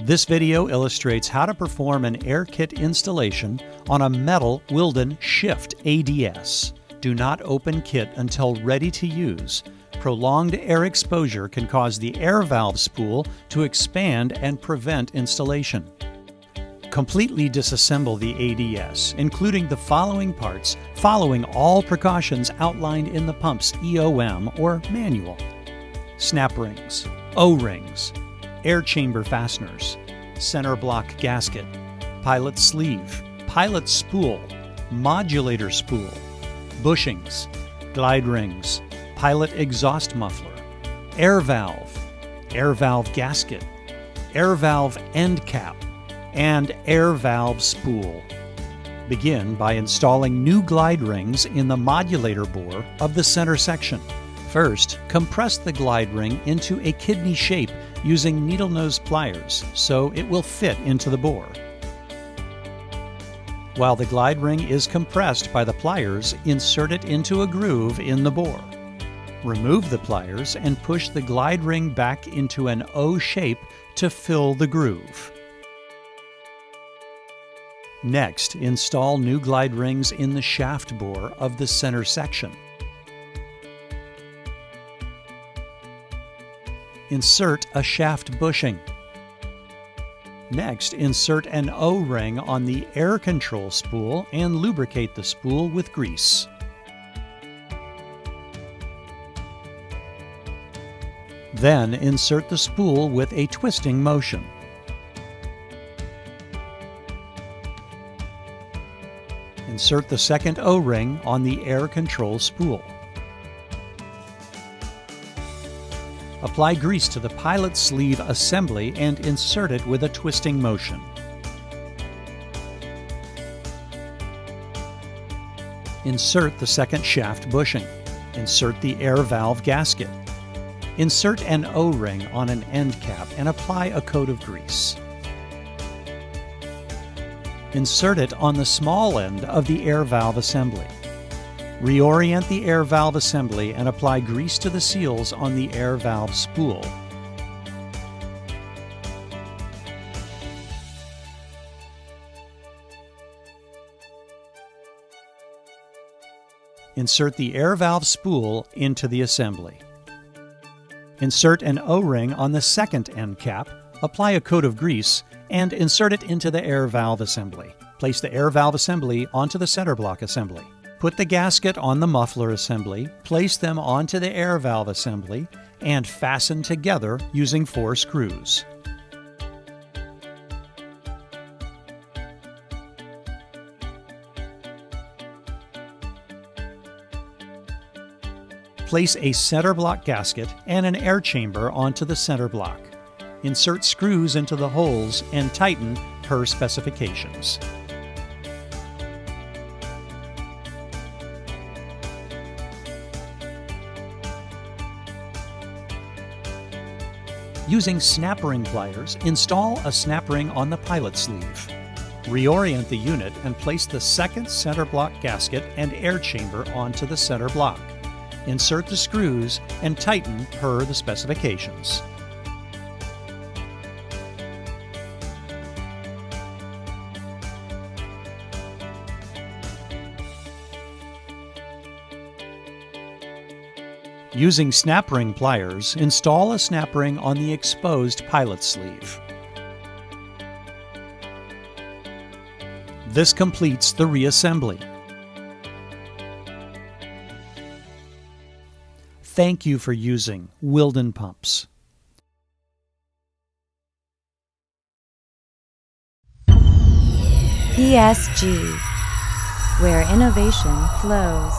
This video illustrates how to perform an air kit installation on a metal Wilden SHIFT ADS. Do not open kit until ready to use. Prolonged air exposure can cause the air valve spool to expand and prevent installation. Completely disassemble the ADS, including the following parts, following all precautions outlined in the pump's EOM or manual: snap rings, O-rings, air chamber fasteners, center block gasket, pilot sleeve, pilot spool, modulator spool, bushings, glide rings, pilot exhaust muffler, air valve gasket, air valve end cap, and air valve spool. Begin by installing new glide rings in the modulator bore of the center section. First, compress the glide ring into a kidney shape using needle nose pliers so it will fit into the bore. While the glide ring is compressed by the pliers, insert it into a groove in the bore. Remove the pliers and push the glide ring back into an O shape to fill the groove. Next, install new glide rings in the shaft bore of the center section. Insert a shaft bushing. Next, insert an O-ring on the air control spool and lubricate the spool with grease. Then insert the spool with a twisting motion. Insert the second O-ring on the air control spool. Apply grease to the pilot sleeve assembly and insert it with a twisting motion. Insert the second shaft bushing. Insert the air valve gasket. Insert an O-ring on an end cap and apply a coat of grease. Insert it on the small end of the air valve assembly. Reorient the air valve assembly and apply grease to the seals on the air valve spool. Insert the air valve spool into the assembly. Insert an O-ring on the second end cap, apply a coat of grease, and insert it into the air valve assembly. Place the air valve assembly onto the center block assembly. Put the gasket on the muffler assembly, place them onto the air valve assembly, and fasten together using 4 screws. Place a center block gasket and an air chamber onto the center block. Insert screws into the holes and tighten per specifications. Using snap ring pliers, install a snap ring on the pilot sleeve. Reorient the unit and place the second center block gasket and air chamber onto the center block. Insert the screws and tighten per the specifications. Using snap ring pliers, install a snap ring on the exposed pilot sleeve. This completes the reassembly. Thank you for using Wilden Pumps. PSG, where innovation flows.